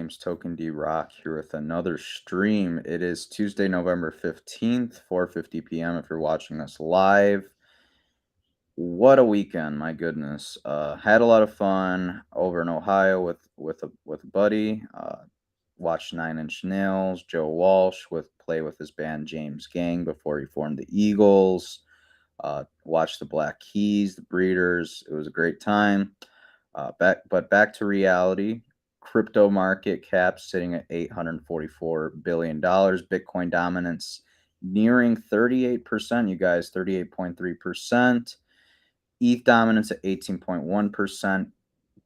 name's Token D Rock here with another stream. It is Tuesday, November 15th, 4:50 p.m. if you're watching us live. What a weekend, my goodness. Had a lot of fun over in Ohio with a buddy. Watched Nine Inch Nails, Joe Walsh play with his band James Gang before he formed the Eagles. Watched the Black Keys, the Breeders. It was a great time. Back to reality. Crypto market cap sitting at $844 billion. Bitcoin dominance nearing 38%, you guys, 38.3%. ETH dominance at 18.1%.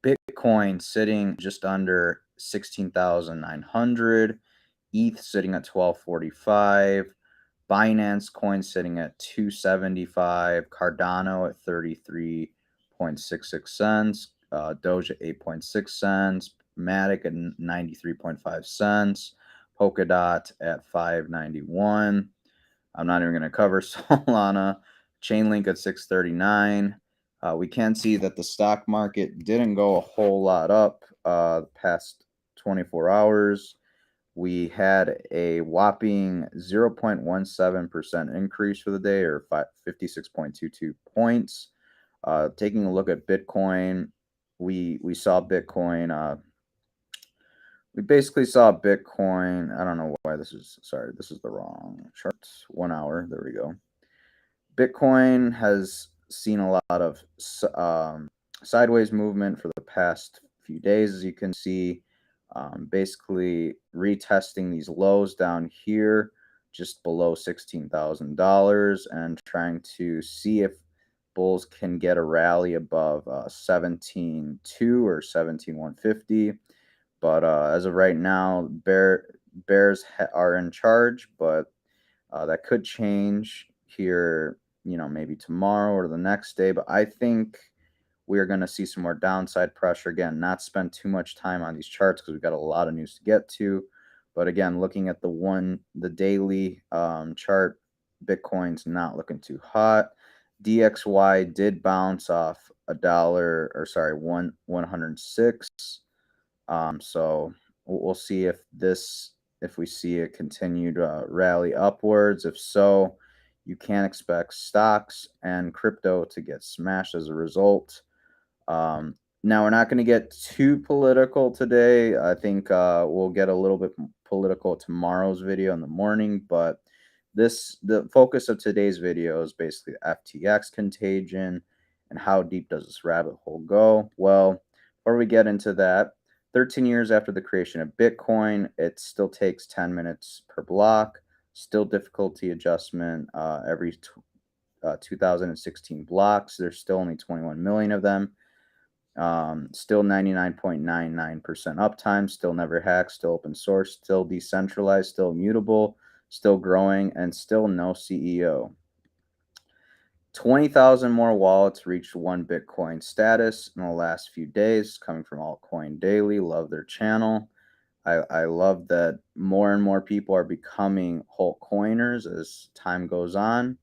Bitcoin sitting just under 16,900. ETH sitting at 1245. Binance coin sitting at 275. Cardano at 33.66 cents. Doge at 8.6 cents. Matic at 93.5 cents. Polkadot at 591. I'm not even going to cover Solana. Chainlink at 639. We can see that the stock market didn't go a whole lot up the past 24 hours. We had a whopping 0.17% increase for the day, or 56.22 points. Taking a look at Bitcoin, we saw Bitcoin. We basically saw Bitcoin. I don't know why this is. Sorry, this is the wrong chart. 1 hour. There we go. Bitcoin has seen a lot of sideways movement for the past few days, as you can see. Basically retesting these lows down here just below $16,000 and trying to see if bulls can get a rally above 17.2 or 17.150. But as of right now, bears are in charge, but that could change here, maybe tomorrow or the next day. But I think we are going to see some more downside pressure. Again, not spend too much time on these charts because we've got a lot of news to get to. But again, looking at the daily chart, Bitcoin's not looking too hot. DXY did bounce off $106. So we'll see if we see a continued rally upwards. If so, you can expect stocks and crypto to get smashed as a result. Now, we're not going to get too political today. I think we'll get a little bit political tomorrow's video in the morning, but the focus of today's video is basically FTX Contagion and how deep does this rabbit hole go. Well, before we get into that, 13 years after the creation of Bitcoin, it still takes 10 minutes per block. Still difficulty adjustment every 2016 blocks. There's still only 21 million of them. Still 99.99% uptime. Still never hacked. Still open source. Still decentralized. Still immutable. Still growing. And still no CEO. 20,000 more wallets reached 1 Bitcoin status in the last few days, coming from Altcoin Daily. Love their channel. I love that more and more people are becoming altcoiners as time goes on.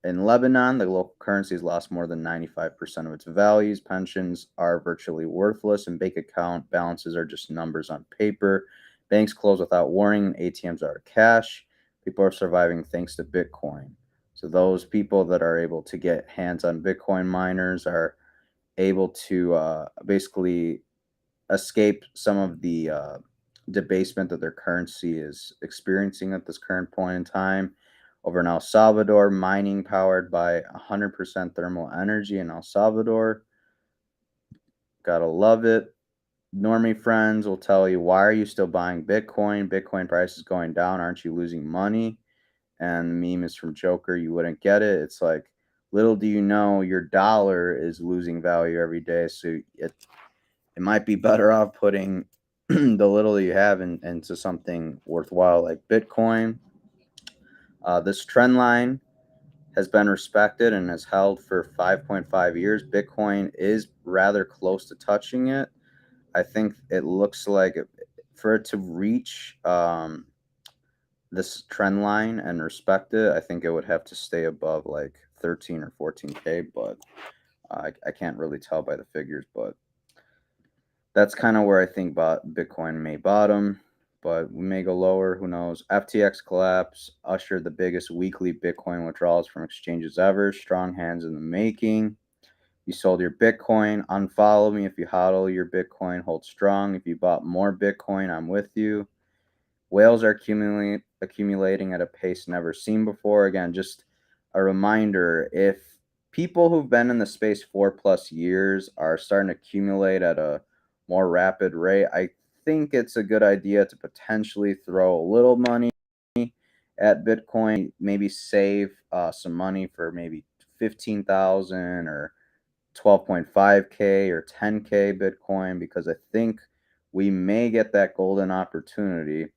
In Lebanon, the local currency has lost more than 95% of its values. Pensions are virtually worthless, and bank account balances are just numbers on paper. Banks close without warning. ATMs are cash. People are surviving thanks to Bitcoin. So those people that are able to get hands on Bitcoin miners are able to basically escape some of the debasement that their currency is experiencing at this current point in time. Over in El Salvador, mining powered by 100% thermal energy in El Salvador. Gotta love it. Normie friends will tell you, why are you still buying Bitcoin? Bitcoin price is going down. Aren't you losing money? And the meme is from Joker. You wouldn't get it. It's like, little do you know, your dollar is losing value every day. So it might be better off putting the little you have into something worthwhile like Bitcoin. This trend line has been respected and has held for 5.5 years. Bitcoin is rather close to touching it. I think it looks like for it to reach this trend line and respect it, I think it would have to stay above like 13 or 14K, but I can't really tell by the figures. But That's kind of where I think Bitcoin may bottom, but we may go lower. Who knows? FTX collapse ushered the biggest weekly Bitcoin withdrawals from exchanges ever. Strong hands in the making. You sold your Bitcoin. Unfollow me if you hodl your Bitcoin. Hold strong. If you bought more Bitcoin, I'm with you. Whales are accumulating at a pace never seen before. Again, just a reminder, if people who've been in the space 4+ years are starting to accumulate at a more rapid rate, I think it's a good idea to potentially throw a little money at Bitcoin, maybe save some money for maybe 15,000 or 12.5K or 10K Bitcoin, because I think we may get that golden opportunity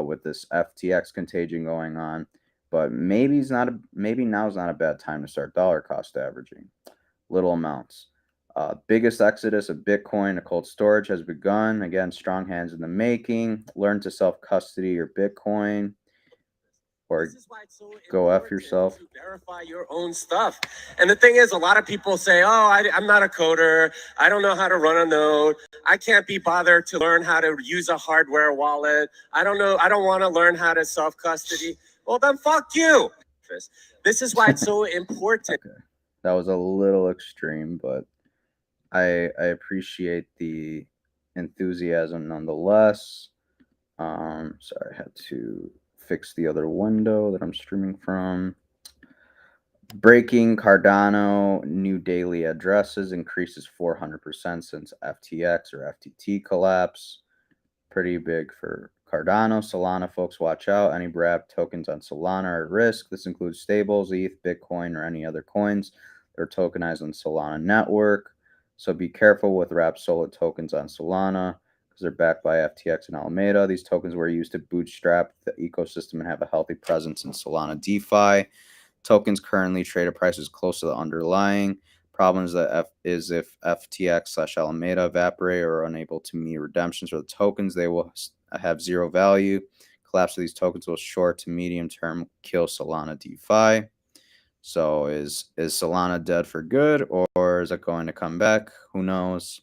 with this FTX contagion going on. But maybe now's not a bad time to start dollar cost averaging little amounts. Biggest exodus of Bitcoin to cold storage has begun. Again, strong hands in the making. Learn to self custody your Bitcoin, or This is why it's so go F important yourself. to verify your own stuff. And the thing is, a lot of people say, "Oh, I'm not a coder. I don't know how to run a node. I can't be bothered to learn how to use a hardware wallet. I don't know. I don't want to learn how to self custody." Well, then fuck you. This is why it's so important. Okay, that was a little extreme, but I appreciate the enthusiasm nonetheless. Sorry, I had to fix the other window that I'm streaming from. Breaking Cardano new daily addresses increases 400% since FTX or FTT collapse. Pretty big for Cardano. Solana, folks, watch out. Any wrap tokens on Solana are at risk. This includes stables, ETH, Bitcoin, or any other coins that are tokenized on Solana network. So be careful with wrap solid tokens on Solana because they're backed by FTX and Alameda. These tokens were used to bootstrap the ecosystem and have a healthy presence in Solana DeFi. Tokens currently trade at prices close to the underlying. Problem is that if FTX/Alameda evaporate or are unable to meet redemptions for the tokens, they will have zero value. Collapse of these tokens will short to medium term kill Solana DeFi. So is Solana dead for good, or is it going to come back? Who knows?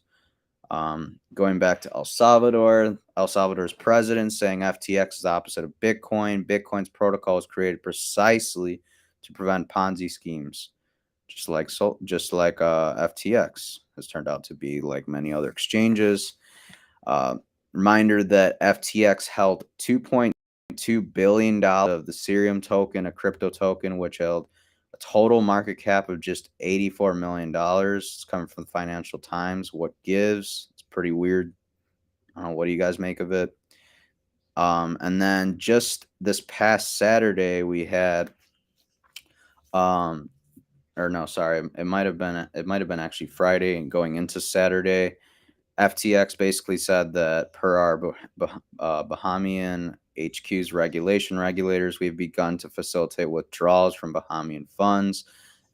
Going back to El Salvador, El Salvador's president saying FTX is the opposite of Bitcoin. Bitcoin's protocol is created precisely to prevent Ponzi schemes, just like FTX has turned out to be, like many other exchanges. Uh, Reminder that FTX held $2.2 billion of the Serum token, a crypto token, which held a total market cap of just $84 million. It's coming from the Financial Times. What gives? It's pretty weird. What do you guys make of it? And then just this past Saturday, we had, or no, sorry, it might have been actually Friday and going into Saturday. FTX basically said that per our Bahamian HQ's regulators, we've begun to facilitate withdrawals from Bahamian funds.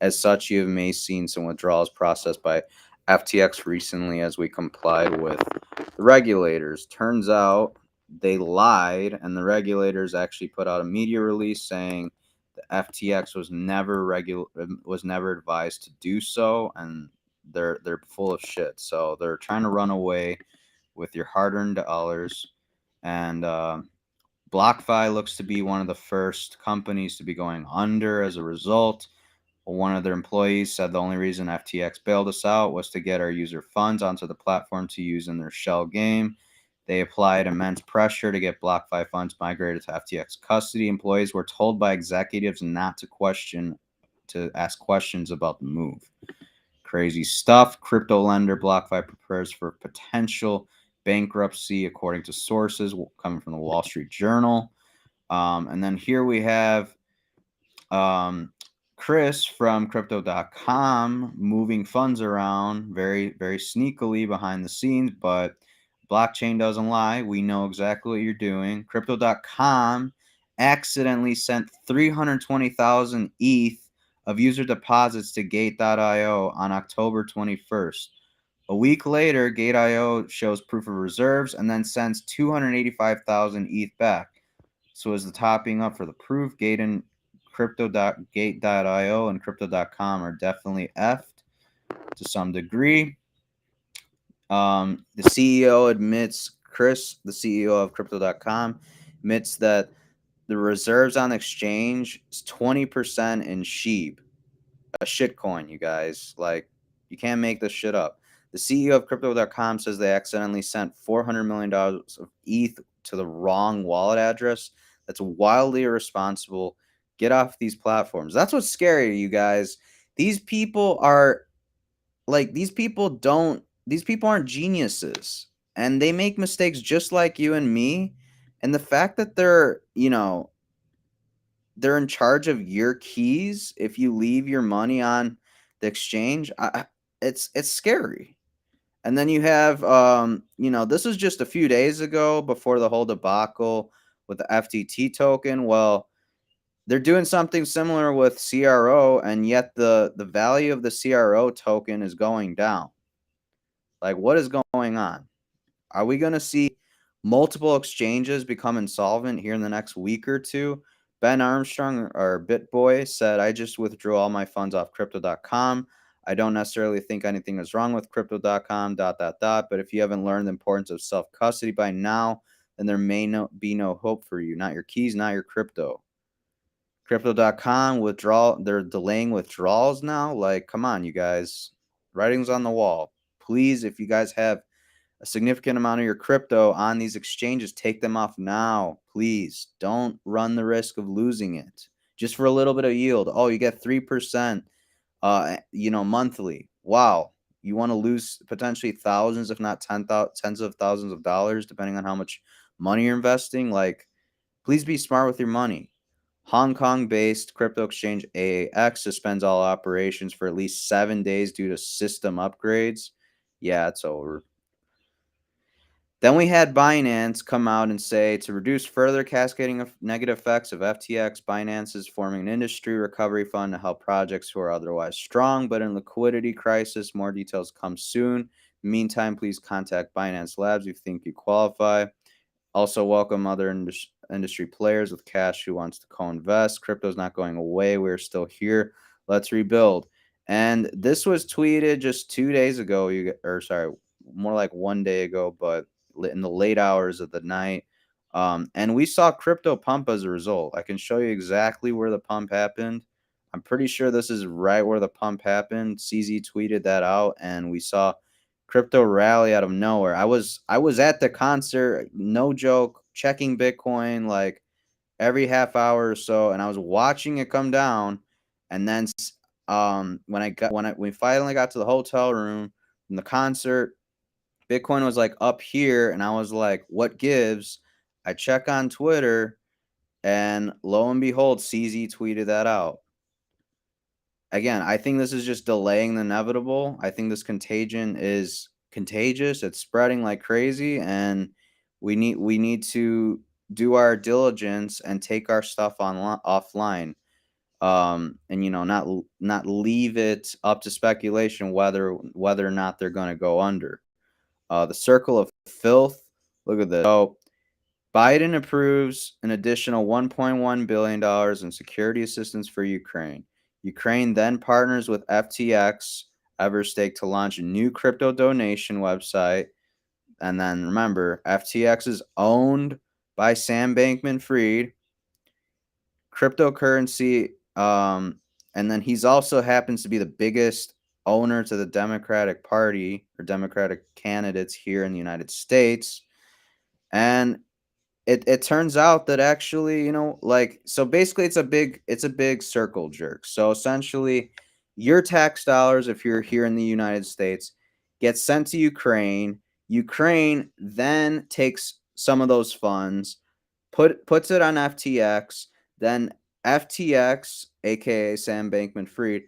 As such, you may have seen some withdrawals processed by FTX recently as we complied with the regulators. Turns out they lied, and the regulators actually put out a media release saying the FTX was never advised to do so, and they're full of shit. So they're trying to run away with your hard-earned dollars. And BlockFi looks to be one of the first companies to be going under as a result. One of their employees said the only reason FTX bailed us out was to get our user funds onto the platform to use in their shell game. They applied immense pressure to get BlockFi funds migrated to FTX custody. Employees were told by executives not to ask questions about the move. Crazy stuff. Crypto lender BlockFi prepares for potential bankruptcy, according to sources coming from the Wall Street Journal. And then here we have Chris from crypto.com moving funds around very, very sneakily behind the scenes, but blockchain doesn't lie. We know exactly what you're doing. Crypto.com accidentally sent 320,000 ETH of user deposits to Gate.io on October 21st. A week later, Gate.io shows proof of reserves and then sends 285,000 ETH back. So as the topping up for the proof, Gate.io and Crypto.com are definitely effed to some degree. The CEO admits, Chris, the CEO of Crypto.com, admits that the reserves on the exchange is 20% in SHIB, a shitcoin, you guys. Like, you can't make this shit up. The CEO of Crypto.com says they accidentally sent $400 million of ETH to the wrong wallet address. That's wildly irresponsible. Get off these platforms. That's what's scary, you guys. These people are like, these people aren't geniuses, and they make mistakes just like you and me. And the fact that they're in charge of your keys if you leave your money on the exchange, it's scary. And then you have, this was just a few days ago before the whole debacle with the FTT token. Well, they're doing something similar with CRO, and yet the value of the CRO token is going down. Like, what is going on? Are we going to see multiple exchanges become insolvent here in the next week or two? Ben Armstrong, or BitBoy, said, I just withdrew all my funds off crypto.com. I don't necessarily think anything is wrong with crypto.com, but if you haven't learned the importance of self custody by now, then there may be no hope for you. Not your keys, not your crypto. Crypto.com they're delaying withdrawals now. Like, come on, you guys. Writing's on the wall. Please, if you guys have a significant amount of your crypto on these exchanges, take them off now. Please don't run the risk of losing it just for a little bit of yield. Oh, you get 3%, monthly. Wow. You want to lose potentially thousands, if not tens of thousands of dollars, depending on how much money you're investing. Like, please be smart with your money. Hong Kong-based crypto exchange AAX suspends all operations for at least 7 days due to system upgrades. Yeah, it's over. Then we had Binance come out and say, to reduce further cascading of negative effects of FTX, Binance is forming an industry recovery fund to help projects who are otherwise strong but in liquidity crisis. More details come soon. Meantime, please contact Binance Labs if you think you qualify. Also, welcome other industry players with cash who wants to co-invest. Crypto's not going away. We're still here. Let's rebuild. And this was tweeted just 2 days ago, more like 1 day ago, but in the late hours of the night. And we saw crypto pump as a result. I can show you exactly where the pump happened. I'm pretty sure this is right where the pump happened. CZ tweeted that out, and we saw crypto rally out of nowhere. I was at the concert, no joke, checking Bitcoin like every half hour or so, and I was watching it come down. And then when we finally got to the hotel room from the concert, Bitcoin was like up here, and I was like, what gives? I check on Twitter, and lo and behold, CZ tweeted that out. Again, I think this is just delaying the inevitable. I think this contagion is contagious. It's spreading like crazy, and we need to do our diligence and take our stuff offline. And not leave it up to speculation whether or not they're going to go under. The circle of filth. Look at this. So Biden approves an additional $1.1 billion in security assistance for Ukraine. Ukraine then partners with FTX Everstake to launch a new crypto donation website. And then remember, FTX is owned by Sam Bankman-Fried. Cryptocurrency, and then he's also happens to be the biggest owner to the Democratic Party or Democratic candidates here in the United States. And it turns out that actually, so basically it's a big circle jerk. So essentially, your tax dollars, if you're here in the United States, get sent to Ukraine. Ukraine then takes some of those funds, puts it on FTX, then FTX, aka Sam Bankman-Fried,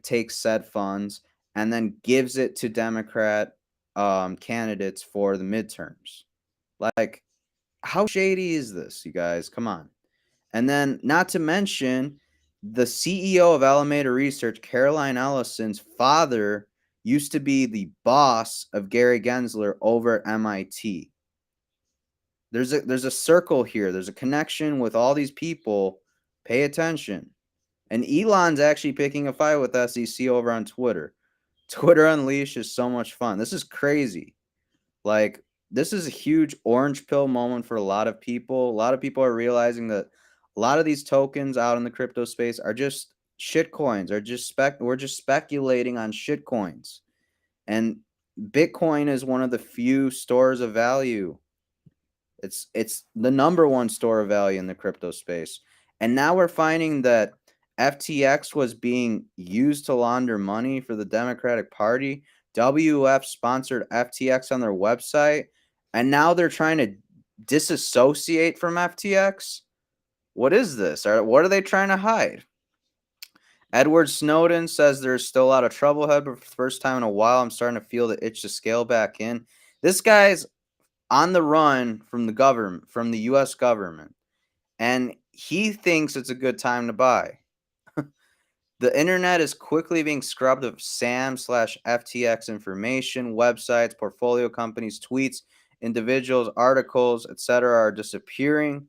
takes said funds and then gives it to Democrat candidates for the midterms. Like, how shady is this, you guys? Come on. And then, not to mention, the CEO of Alameda Research, Caroline Ellison's father, used to be the boss of Gary Gensler over at MIT. There's a circle here. There's a connection with all these people. Pay attention. And Elon's actually picking a fight with SEC over on Twitter. Twitter Unleashed is so much fun. This is crazy. Like, this is a huge orange pill moment for a lot of people. A lot of people are realizing that a lot of these tokens out in the crypto space are just shit coins, are just we're just speculating on shit coins. And Bitcoin is one of the few stores of value. It's the number one store of value in the crypto space. And now we're finding that FTX was being used to launder money for the Democratic Party. WF sponsored FTX on their website, and now they're trying to disassociate from FTX. What is this? What are they trying to hide? Edward Snowden says there's still a lot of trouble ahead, but for the first time in a while, I'm starting to feel the itch to scale back in. This guy's on the run from the government, from the US government, and he thinks it's a good time to buy. The internet is quickly being scrubbed of SAM/FTX information, websites, portfolio companies, tweets, individuals, articles, etc. are disappearing.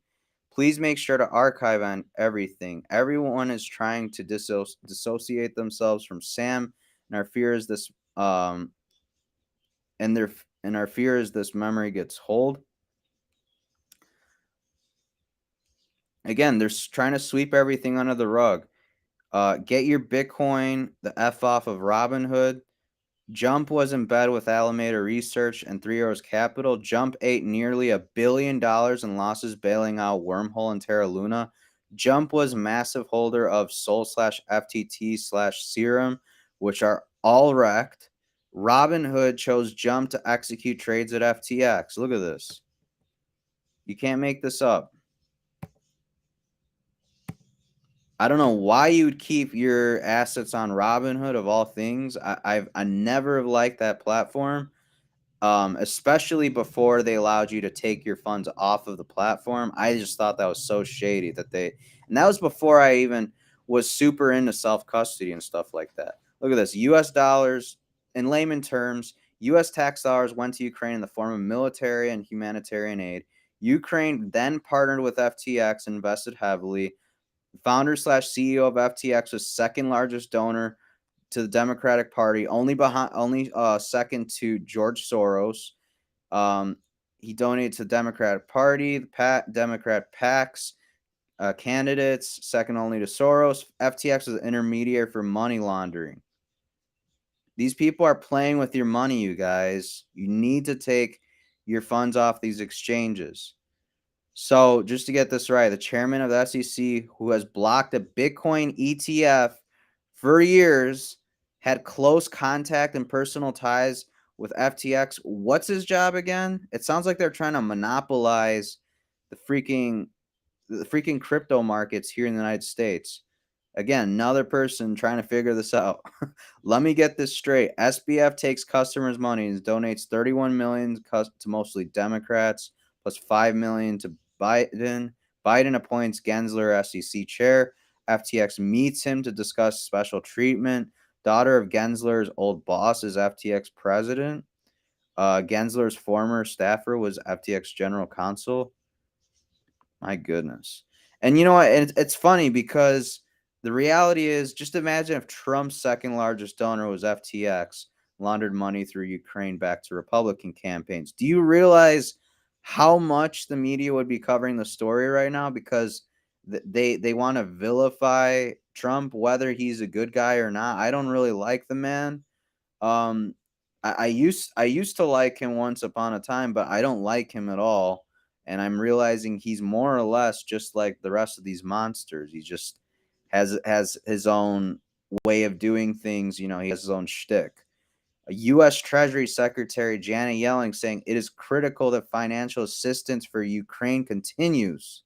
Please make sure to archive on everything. Everyone is trying to dissociate themselves from SAM, and our fear is this and our fear is this memory gets hold. Again, they're trying to sweep everything under the rug. Get your Bitcoin the F off of Robinhood. Jump was in bed with Alameda Research and Three Arrows Capital. Jump ate nearly $1 billion in losses bailing out Wormhole and Terra Luna. Jump was a massive holder of Sol/FTT/Serum, which are all wrecked. Robinhood chose Jump to execute trades at FTX. Look at this. You can't make this up. I don't know why you would keep your assets on Robinhood of all things. I never have liked that platform, especially before they allowed you to take your funds off of the platform. I just thought that was so shady and that was before I even was super into self custody and stuff like that. Look at this: U.S. dollars, in layman terms, U.S. tax dollars went to Ukraine in the form of military and humanitarian aid. Ukraine then partnered with FTX and invested heavily. Founder/CEO of FTX was second largest donor to the Democratic Party, only second to George Soros. He donated to the Democratic Party, the Democrat PACs, candidates, second only to Soros. FTX is an intermediary for money laundering. These people are playing with your money, you guys. You need to take your funds off these exchanges. So, just to get this right, the chairman of the SEC, who has blocked a Bitcoin ETF for years, had close contact and personal ties with FTX. What's his job again? It sounds like they're trying to monopolize the freaking crypto markets here in the United States. Again, another person trying to figure this out. Let me get this straight. SBF takes customers' money and donates 31 million to mostly Democrats, plus 5 million to Biden. Biden appoints Gensler SEC chair. FTX meets him to discuss special treatment. Daughter of Gensler's old boss is FTX president. Gensler's former staffer was FTX general counsel. My goodness. And you know what? It's funny because the reality is, just imagine if Trump's second largest donor was FTX, laundered money through Ukraine back to Republican campaigns. Do you realize how much the media would be covering the story right now? Because they want to vilify Trump, whether he's a good guy or not. I don't really like the man. Um, I used to like him once upon a time, but I don't like him at all. And I'm realizing he's more or less just like the rest of these monsters. He just has his own way of doing things. You know, he has his own shtick. A U.S. Treasury Secretary Janet Yellen saying it is critical that financial assistance for Ukraine continues.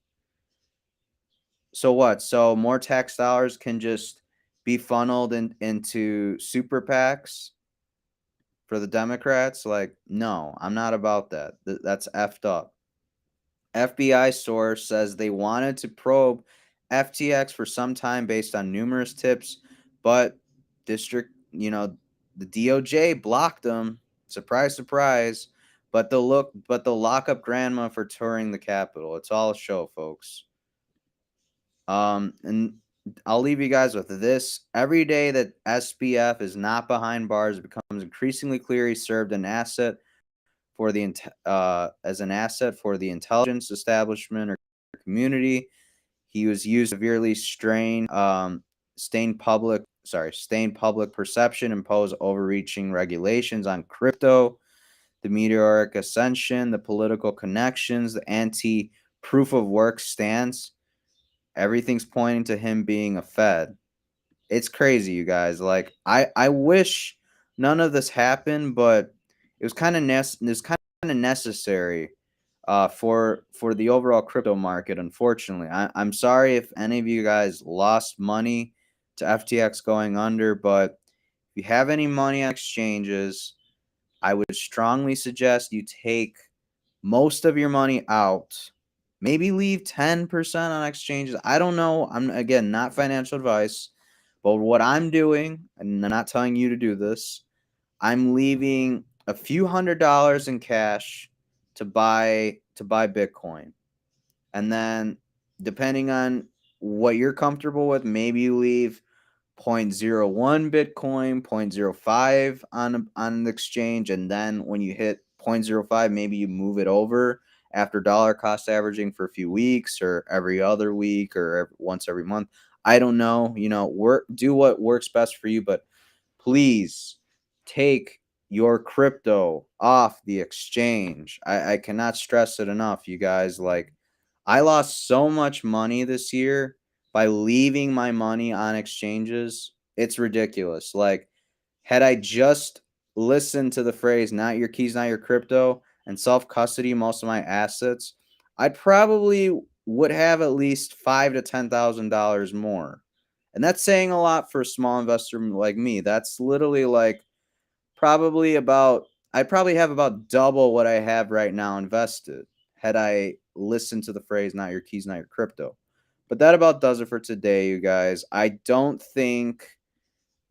So what? So more tax dollars can just be funneled into super PACs for the Democrats? Like, no, I'm not about that. That's effed up. FBI source says they wanted to probe FTX for some time based on numerous tips, but the DOJ blocked them. Surprise, surprise. But they'll lock up grandma for touring the Capitol. It's all a show, folks. And I'll leave you guys with this. Every day that SBF is not behind bars, it becomes increasingly clear he served an asset for the as an asset for the intelligence establishment or community. He was used to severely stain public perception, impose overreaching regulations on crypto, the meteoric ascension, the political connections, the anti proof of work stance. Everything's pointing to him being a Fed. It's crazy, you guys. Like I wish none of this happened, but it was kind of necessary for the overall crypto market. Unfortunately, I'm sorry if any of you guys lost money to FTX going under, but if you have any money on exchanges, I would strongly suggest you take most of your money out. Maybe leave 10% on exchanges. I don't know. I'm, again, not financial advice, but what I'm doing, and I'm not telling you to do this, I'm leaving a few $100s in cash to buy Bitcoin. And then depending on what you're comfortable with, maybe you leave 0.01 Bitcoin, 0.05 on an exchange, and then when you hit 0.05, maybe you move it over after dollar cost averaging for a few weeks or every other week or once every month. I don't know. Do what works best for you, but please take your crypto off the exchange. I cannot stress it enough, you guys. Like, I lost so much money this year by leaving my money on exchanges. It's ridiculous. Like, had I just listened to the phrase, not your keys, not your crypto, and self custody most of my assets, I probably would have at least $5,000 to $10,000 more. And that's saying a lot for a small investor like me. That's literally like probably about, I'd probably have about double what I have right now invested had I listened to the phrase, not your keys, not your crypto. But that about does it for today, you guys. I don't think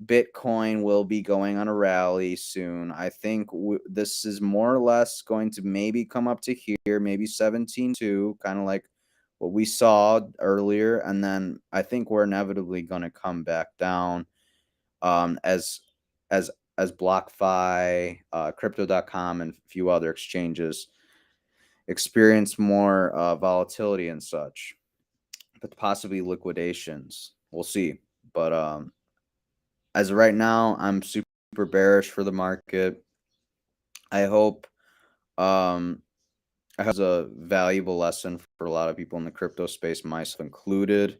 Bitcoin will be going on a rally soon. I think this is more or less going to maybe come up to here, maybe 17.2, kind of like what we saw earlier. And then I think we're inevitably going to come back down as as BlockFi, Crypto.com, and a few other exchanges experience more volatility and such, but possibly liquidations. We'll see. But as of right now, I'm super bearish for the market. I hope I hope it's a valuable lesson for a lot of people in the crypto space, myself included.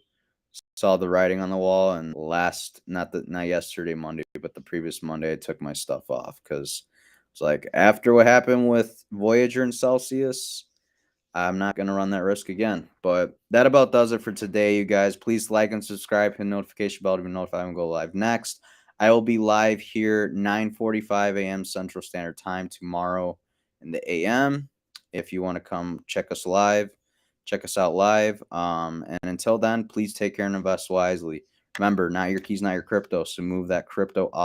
Saw the writing on the wall, and not yesterday Monday, but the previous Monday, I took my stuff off because it's like after what happened with Voyager and Celsius, I'm not going to run that risk again. But that about does it for today, you guys. Please like and subscribe, hit the notification bell to be notified when we go live next. I will be live here 9:45 a.m. Central Standard Time tomorrow in the AM. If you want to come check us out live. And until then, please take care and invest wisely. Remember, not your keys, not your crypto. So move that crypto off